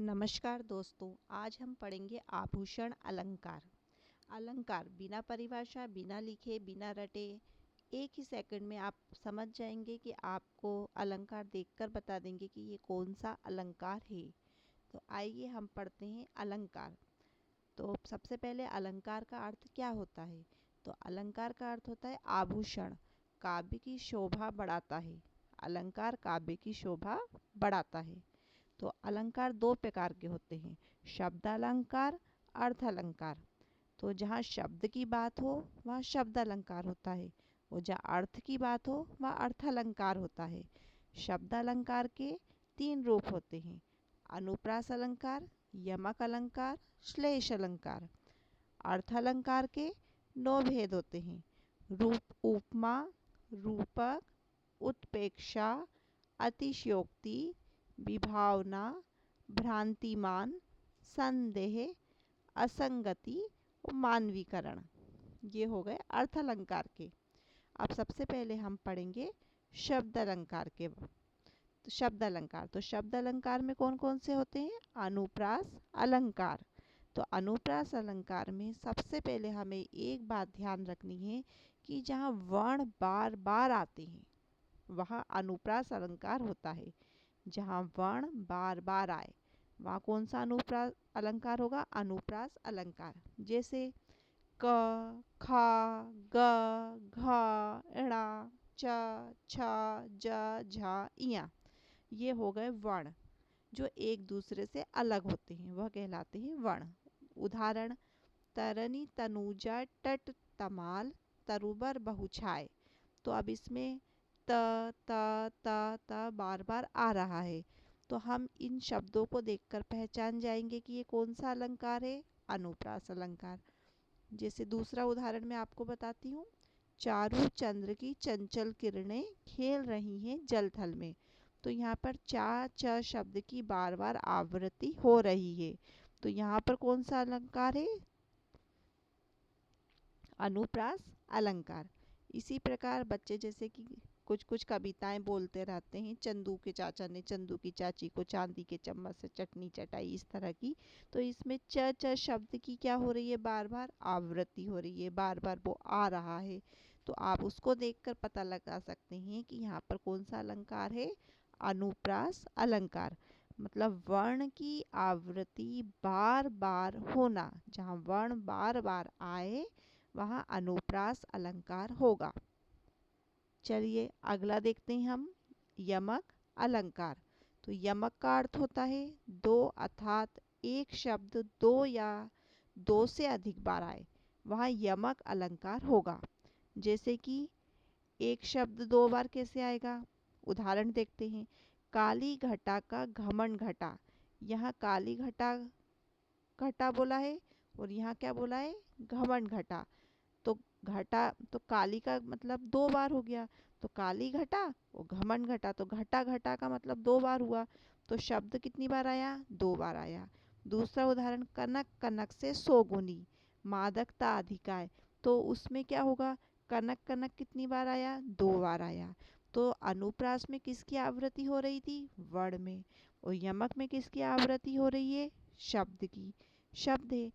नमस्कार दोस्तों, आज हम पढ़ेंगे आभूषण अलंकार। अलंकार बिना परिभाषा, बिना लिखे, बिना रटे एक ही सेकंड में आप समझ जाएंगे कि आपको अलंकार देखकर बता देंगे कि ये कौन सा अलंकार है। तो आइए हम पढ़ते हैं अलंकार। तो सबसे पहले अलंकार का अर्थ क्या होता है? तो अलंकार का अर्थ होता है आभूषण, काव्य की शोभा बढ़ाता है। अलंकार काव्य की शोभा बढ़ाता है। तो अलंकार दो प्रकार के होते हैं, शब्द अलंकार, अर्थ अलंकार। तो जहाँ शब्द की बात हो वहाँ शब्द अलंकार होता है, और जहाँ अर्थ की बात हो वहाँ अर्थ अलंकार होता है। शब्द अलंकार के तीन रूप होते हैं, अनुप्रास अलंकार, यमक अलंकार, श्लेष अलंकार। अर्थ अलंकार के 9 भेद होते हैं, रूप उपमा, रूपक, उत्प्रेक्षा, अतिशयोक्ति, विभावना, भ्रांतिमान, संदेह, असंगति और मानवीकरण। ये हो गए अर्थ अलंकार के। अब सबसे पहले हम पढ़ेंगे शब्द अलंकार के। तो शब्द अलंकार, तो शब्द अलंकार में कौन कौन से होते हैं? अनुप्रास अलंकार। तो अनुप्रास अलंकार में सबसे पहले हमें एक बात ध्यान रखनी है कि जहाँ वर्ण बार बार आते हैं वहाँ अनुप्रास अलंकार होता है। जहाँ वर्ण बार बार आए वहाँ कौन सा अनुप्रास अलंकार होगा? अनुप्रास अलंकार। जैसे क, ख, ग, घ, ण, च, छ, ज, झ, इया। ये हो गए वर्ण जो एक दूसरे से अलग होते हैं, वह कहलाते हैं वर्ण। उदाहरण, तरनी तनुजा टट तमाल तरुबर बहुछाय। तो अब इसमें त त त त बार बार आ रहा है, तो हम इन शब्दों को देखकर पहचान जाएंगे कि ये कौन सा अलंकार है? अनुप्रास अलंकार। जैसे दूसरा उदाहरण मैं आपको बताती हूँ, चारू चंद्र की चंचल किरणें खेल रही हैं जल थल में। तो यहाँ पर चा च शब्द की बार बार आवृत्ति हो रही है, तो यहाँ पर कौन सा अलंकार है? अनुप्रास अलंकार। इसी प्रकार बच्चे जैसे कि कुछ कुछ कविताएं बोलते रहते हैं, चंदू के चाचा ने चंदू की चाची को चांदी के चम्मच से चटनी चटाई, इस तरह की। तो इसमें च च शब्द की क्या हो रही है? बार बार आवृत्ति हो रही है, बार बार वो आ रहा है। तो आप उसको देखकर पता लगा सकते हैं कि यहाँ पर कौन सा अलंकार है? अनुप्रास अलंकार। मतलब वर्ण की आवृत्ति बार बार होना, जहाँ वर्ण बार बार आए वहाँ अनुप्रास अलंकार होगा। चलिए अगला देखते हैं हम, यमक अलंकार। तो यमक का अर्थ होता है दो, अर्थात एक शब्द दो या दो से अधिक बार आए वहाँ यमक अलंकार होगा। जैसे कि एक शब्द दो बार कैसे आएगा? उदाहरण देखते हैं, काली घटा का घमंड घटा। यहाँ काली घटा घटा बोला है और यहाँ क्या बोला है? घमंड घटा। तो घटा तो काली का मतलब दो बार हो गया, तो काली घटा और घमंड घटा, तो घटा घटा का मतलब दो बार हुआ। तो शब्द कितनी बार आया? दो बार आया। दूसरा उदाहरण, कनक कनक से सौगुनी, मादकता अधिकाय। तो उसमें क्या होगा? कनक कनक कितनी बार आया? दो बार आया। तो अनुप्रास में किसकी आवृत्ति हो रही थी? वर्ण में। और यमक में किसकी आवृत्ति हो रही है? शब्द की। शब्द है,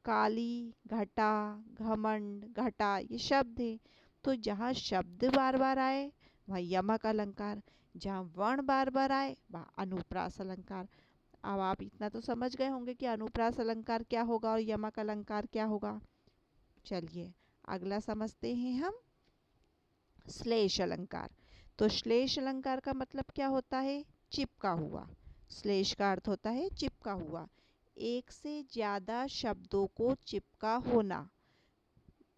काली, घटा, घमंड, घटा, ये शब्द है। तो जहाँ शब्द बार बार आए वहाँ यमक अलंकार, जहाँ वर्ण बार बार आए वहाँ अनुप्रास अलंकार। अब आप इतना तो समझ गए होंगे कि अनुप्रास अलंकार क्या होगा और यमक अलंकार क्या होगा। चलिए अगला समझते हैं हम, श्लेष अलंकार। तो श्लेष अलंकार का मतलब क्या होता है? चिपका हुआ। श्लेष का अर्थ होता है चिपका हुआ, एक से ज़्यादा शब्दों को चिपका होना।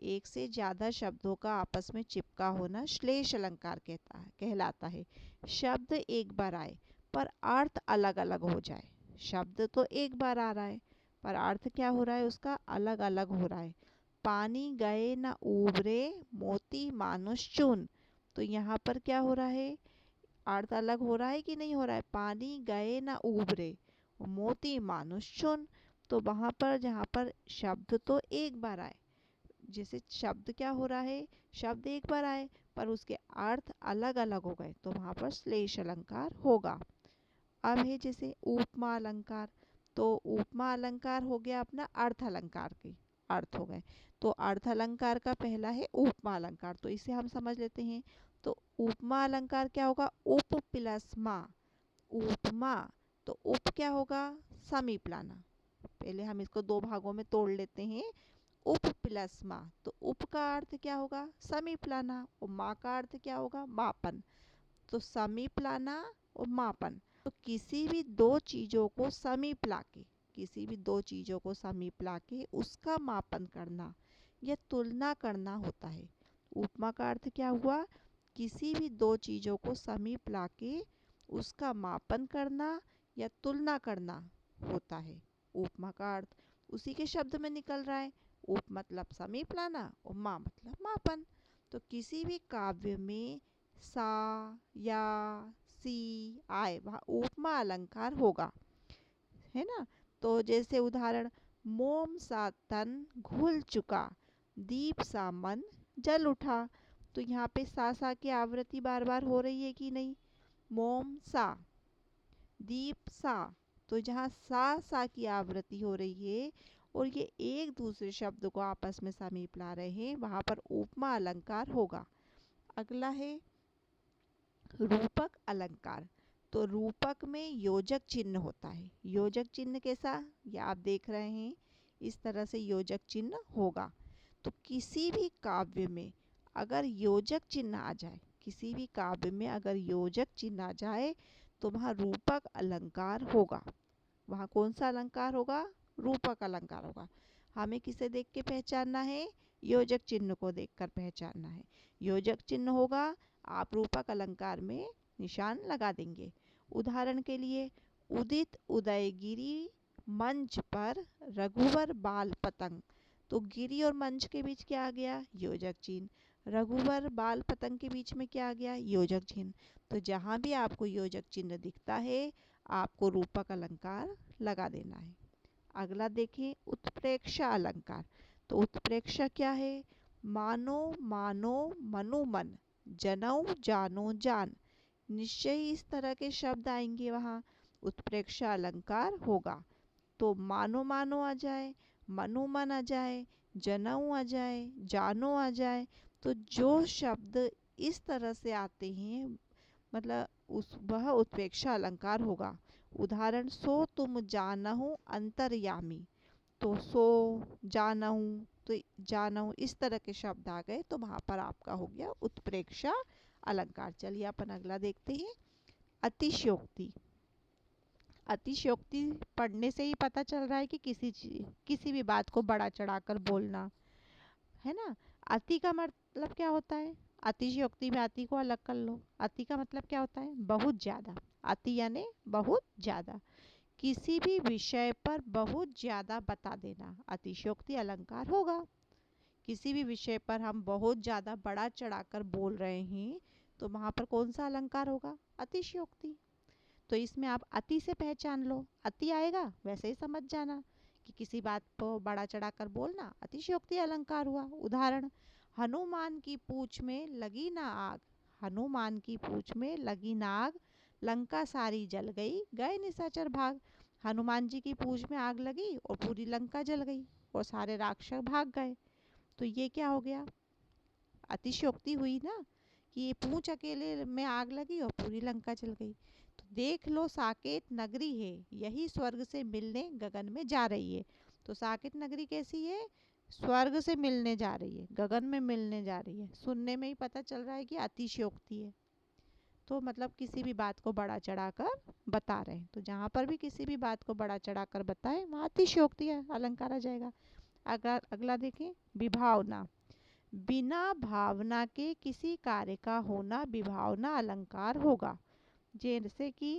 एक से ज़्यादा शब्दों का आपस में चिपका होना श्लेष अलंकार कहलाता है। शब्द एक बार आए पर अर्थ अलग अलग हो जाए। शब्द तो एक बार आ रहा है पर अर्थ क्या हो रहा है? उसका अलग अलग हो रहा है। पानी गए न उबरे, मोती मानुष चून। तो यहाँ पर क्या हो रहा है? अर्थ अलग हो रहा है कि नहीं हो रहा है? पानी गए न उबरे, मोती मानुष चुन। तो वहाँ पर जहाँ पर शब्द तो एक बार आए, जैसे शब्द क्या हो रहा है? शब्द एक बार आए पर उसके अर्थ अलग अलग हो गए, तो वहाँ पर श्लेष अलंकार होगा। अब है जैसे उपमा अलंकार। तो उपमा अलंकार हो गया अपना अर्थ अलंकार के अर्थ हो गए। तो अर्थ अलंकार का पहला है उपमा अलंकार, तो इसे हम समझ लेते हैं। तो उपमा अलंकार क्या होगा? उप प्लस मा, उपमा। तो उप क्या होगा? समीप लाना। पहले हम इसको दो भागों में तोड़ लेते हैं। उप प्लस मा, तो उप का अर्थ क्या होगा? समीप लाना, और मा का अर्थ क्या होगा? मापन। तो समीप लाना और मापन। तो किसी भी दो चीज़ों को समीप लाके, किसी भी दो चीज़ों को समीप लाके उसका मापन करना या तुलना करना होता है। उपमा का अर्थ क्या हुआ? किसी भी दो चीज़ों को समीप लाके उसका मापन करना या तुलना करना होता है। उपमा का अर्थ उसी के शब्द में निकल रहा है। उप मतलब समीप लाना और मा मतलब मापन। तो किसी भी काव्य में सा या सी आए वहाँ उपमा अलंकार होगा, है ना। तो जैसे उदाहरण, मोम सा तन घुल चुका, दीप सा मन जल उठा। तो यहाँ पे सा की आवृत्ति बार बार हो रही है कि नहीं? मोम सा, दीप सा। तो जहाँ सा की आवृत्ति हो रही है और ये एक दूसरे शब्द को आपस में समीप ला रहे हैं, वहाँ पर उपमा अलंकार होगा। अगला है रूपक अलंकार। तो रूपक में योजक चिन्ह होता है। योजक चिन्ह कैसा? ये आप देख रहे हैं, इस तरह से योजक चिन्ह होगा। तो किसी भी काव्य में अगर योजक चिन्ह आ जाए, किसी भी काव्य में अगर योजक चिन्ह आ जाए तो वहाँ रूपक अलंकार होगा। वहाँ कौन सा अलंकार होगा? रूपक अलंकार होगा। हमें किसे देख के पहचानना है? योजक चिन्ह को देखकर पहचानना है। योजक चिन्ह होगा, आप रूपक अलंकार में निशान लगा देंगे। उदाहरण के लिए, उदित उदयगिरी मंच पर रघुवर बाल पतंग। तो गिरी और मंच के बीच क्या आ गया? योजक चिन्ह। रघुवर बाल पतंग के बीच में क्या आ गया? योजक चिन्ह। तो जहाँ भी आपको योजक चिन्ह दिखता है आपको रूपक अलंकार लगा देना है। अगला देखें, उत्प्रेक्षा अलंकार। तो उत्प्रेक्षा क्या है? मानो मानो मनु मन, जनऊ जानो जान। निश्चय ही इस तरह के शब्द आएंगे, वहाँ उत्प्रेक्षा अलंकार होगा। तो मानो मानो आ जाए, मनु मन आ जाए, जनऊ आ जाए, जानो आ जाए। तो जो शब्द इस तरह से आते हैं मतलब वह उत्प्रेक्षा अलंकार होगा। उदाहरण, सो तुम जानहु अंतर्यामी। तो सो, जानहु, तो जानहु इस तरह के शब्द आ गए तो वहाँ पर आपका हो गया उत्प्रेक्षा अलंकार। चलिए अपन अगला देखते हैं, अतिशयोक्ति। अतिशयोक्ति पढ़ने से ही पता चल रहा है कि किसी भी बात को बढ़ा चढ़ाकर बोलना, है ना। अति का मतलब क्या होता है? अतिशयोक्ति में अति को अलग कर लो। अति का मतलब क्या होता है? बहुत ज़्यादा। अति यानी बहुत ज़्यादा, किसी भी विषय पर बहुत ज़्यादा बता देना अतिशयोक्ति अलंकार होगा। किसी भी विषय पर हम बहुत ज़्यादा बढ़ा चढ़ाकर बोल रहे हैं तो वहाँ पर कौन सा अलंकार होगा? अतिशयोक्ति। तो इसमें आप अति से पहचान लो, अति आएगा वैसे ही समझ जाना कि किसी बात को बढ़ा चढ़ाकर बोलना अतिशयोक्ति अलंकार हुआ। उदाहरण, हनुमान की पूंछ में लगी ना आग, हनुमान की पूंछ में लगी ना आग, लंका सारी जल गई, गए निशाचर भाग। हनुमान जी की पूंछ में आग लगी और पूरी लंका जल गई और सारे राक्षस भाग गए। तो ये क्या हो गया? अतिशयोक्ति हुई ना, कि ये पूंछ अकेले में आग लगी और पूरी लंका जल गई। तो देख लो साकेत नगरी है, यही स्वर्ग से मिलने गगन में जा रही है। तो साकेत नगरी कैसी है? स्वर्ग से मिलने जा रही है, गगन में मिलने जा रही है। सुनने में ही पता चल रहा है कि अतिशयोक्ति है। तो मतलब किसी भी बात को बढ़ा चढ़ाकर बता रहे हैं। तो जहाँ पर भी किसी भी बात को बढ़ा चढ़ाकर बताएं वहाँ अतिशयोक्ति अलंकार आ जाएगा। अगला देखें, विभावना। बिना भावना के किसी कार्य का होना विभावना अलंकार होगा। जैसे कि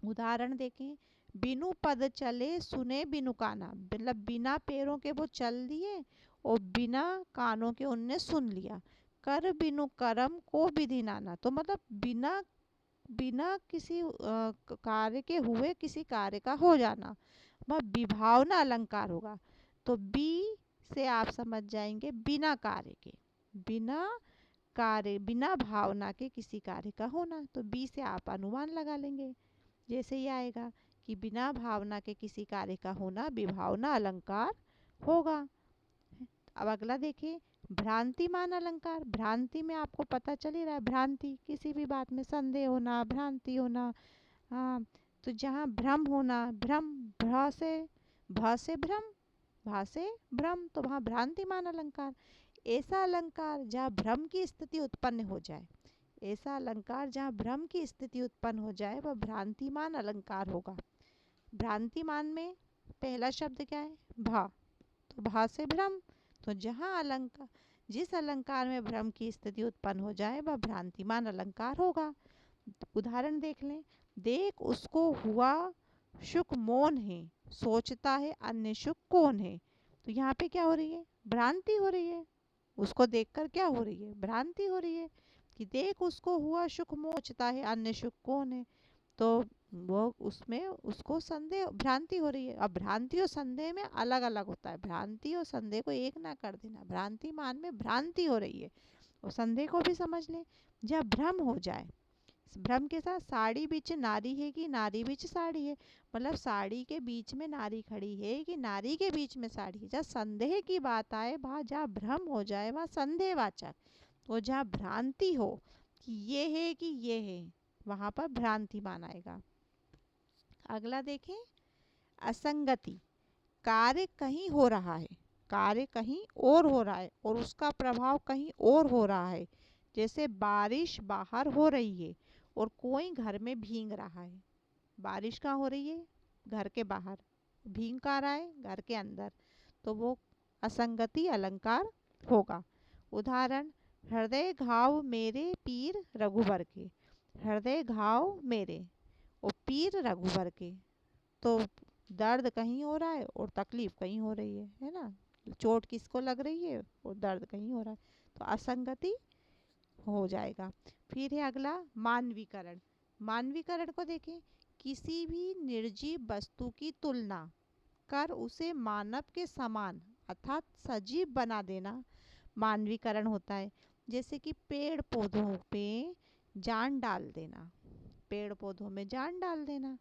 उदाहरण देखें, बिनु पद चले सुने बिनु काना। मतलब बिना पैरों के वो चल दिए और बिना कानों के उनने सुन लिया। कर बिनु करम को विधि नाना। तो मतलब बिना बिना किसी कार्य के हुए किसी कार्य का हो जाना, वह विभावना अलंकार होगा। तो बी से आप समझ जाएंगे बिना कार्य के, बिना कार्य, बिना भावना के किसी कार्य का होना। तो बी से आप अनुमान लगा लेंगे। जैसे ये आएगा, कि बिना भावना के किसी कार्य का होना विभावना अलंकार होगा। अब अगला देखिए, भ्रांतिमान अलंकार। भ्रांति में आपको पता चल ही रहा है, भ्रांति किसी भी बात में संदेह होना, भ्रांति होना। हाँ, तो जहाँ भ्रम होना, भ्रम, भ्र से भ्रम, भा से भ्रम, तो वहाँ भ्रांतिमान अलंकार। ऐसा अलंकार जहाँ भ्रम की स्थिति उत्पन्न हो जाए, ऐसा अलंकार जहाँ भ्रम की स्थिति उत्पन्न हो जाए वह भ्रांतिमान अलंकार होगा। भ्रांतिमान में पहला शब्द क्या है? भा, तो भा से भ्रम, तो जहाँ अलंकार, जिस अलंकार में भ्रम की स्थिति उत्पन्न हो जाए वह भ्रांतिमान अलंकार होगा। उदाहरण देख लें, देख उसको हुआ शुक मौन है, सोचता है अन्य शुक कौन है। तो यहाँ पे क्या हो रही है? भ्रांति हो रही है। उसको देखकर क्या हो रही है? भ्रांति हो रही है कि देख उसको हुआ शुक मोचता है अन्य शुक कौन है। तो वो उसमें उसको संदेह, भ्रांति हो रही है। अब भ्रांति और संदेह में अलग अलग होता है, भ्रांति और संदेह को एक ना कर देना। भ्रांति मान में भ्रांति हो रही है, और संदेह को भी समझ लें। जब भ्रम हो जाए, भ्रम के साथ साड़ी बीच नारी है कि नारी बीच साड़ी है, मतलब साड़ी के बीच में नारी खड़ी है कि नारी के बीच में साड़ी है। जब संदेह की बात आए, वहाँ जहाँ भ्रम हो जाए वहाँ संदेहवाचक, तो जहाँ भ्रांति हो कि ये है कि ये है, वहाँ पर भ्रांति मान आएगा। अगला देखें, असंगति। कार्य कहीं हो रहा है, कार्य कहीं और हो रहा है और उसका प्रभाव कहीं और हो रहा है। जैसे बारिश बाहर हो रही है और कोई घर में भीग रहा है। बारिश कहाँ हो रही है? घर के बाहर। भीग कहाँ रहा है? घर के अंदर। तो वो असंगति अलंकार होगा। उदाहरण, हृदय घाव मेरे पीर रघुबर के। हृदय घाव मेरे और पीर रघुबर के, तो दर्द कहीं हो रहा है और तकलीफ कहीं हो रही है ना। चोट किसको लग रही है और दर्द कहीं हो रहा है, तो असंगति हो जाएगा। फिर है अगला, मानवीकरण। मानवीकरण को देखें, किसी भी निर्जीव वस्तु की तुलना कर उसे मानव के समान अर्थात सजीव बना देना मानवीकरण होता है। जैसे कि पेड़ पौधों पे जान डाल देना, पेड़ पौधों में जान डाल देना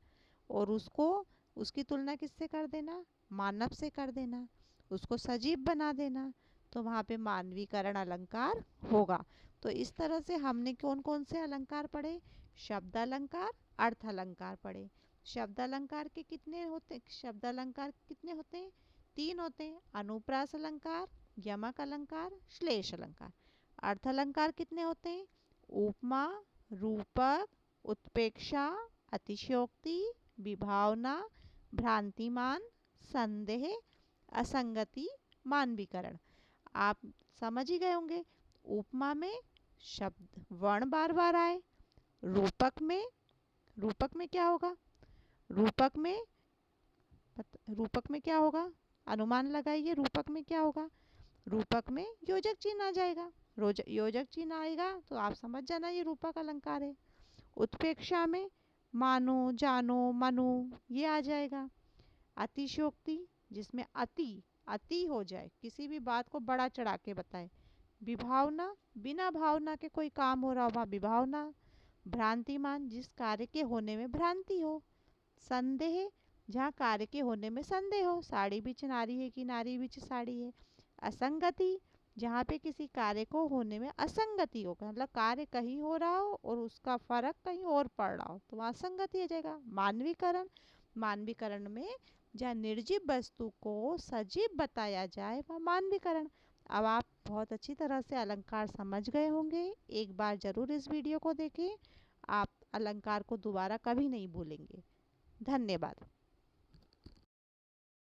और उसको, उसकी तुलना किससे कर देना? मानव से कर देना, उसको सजीव बना देना, तो वहाँ पे मानवीकरण अलंकार होगा। तो इस तरह से हमने कौन कौन से अलंकार पढ़े? शब्द अलंकार, अर्थ अलंकार पढ़े। शब्द अलंकार के कितने होते? शब्द अलंकार कितने होते हैं? 3 होते हैं, अनुप्रास अलंकार, यमक अलंकार, श्लेष अलंकार। अर्थ अलंकार कितने होते हैं? उपमा, रूपक, उत्प्रेक्षा, अतिशयोक्ति, विभावना, भ्रांतिमान, संदेह, असंगति, मानवीकरण। आप समझ ही गए होंगे। उपमा में शब्द वर्ण बार बार आए। रूपक में, रूपक में क्या होगा? रूपक में क्या होगा? अनुमान लगाइए, रूपक में क्या होगा? रूपक में योजक चिन्ह आ जाएगा। योजक चिन्ह आएगा तो आप समझ जाना ये रूपक अलंकार है। उत्प्रेक्षा में मानो, जानो, मनो ये आ जाएगा। अतिशयोक्ति, जिसमें अति हो जाए, किसी भी बात को बड़ा चढ़ा के बताए। विभावना, बिना भावना के कोई काम हो रहा हो, विभावना। भ्रांतिमान, जिस कार्य के होने में भ्रांति हो। संदेह, जहाँ कार्य के होने में संदेह हो, साड़ी बीच नारी है कि नारी बीच साड़ी है। असंगति, जहाँ पे किसी कार्य को होने में असंगति हो, मतलब कार्य कहीं हो रहा हो और उसका फर्क कहीं और पड़ रहा हो, तो वहाँ असंगति आ जाएगा। मानवीकरण, मानवीकरण में जहाँ निर्जीव वस्तु को सजीव बताया जाए वह मानवीकरण। अब आप बहुत अच्छी तरह से अलंकार समझ गए होंगे। एक बार जरूर इस वीडियो को देखें, आप अलंकार को दोबारा कभी नहीं भूलेंगे। धन्यवाद।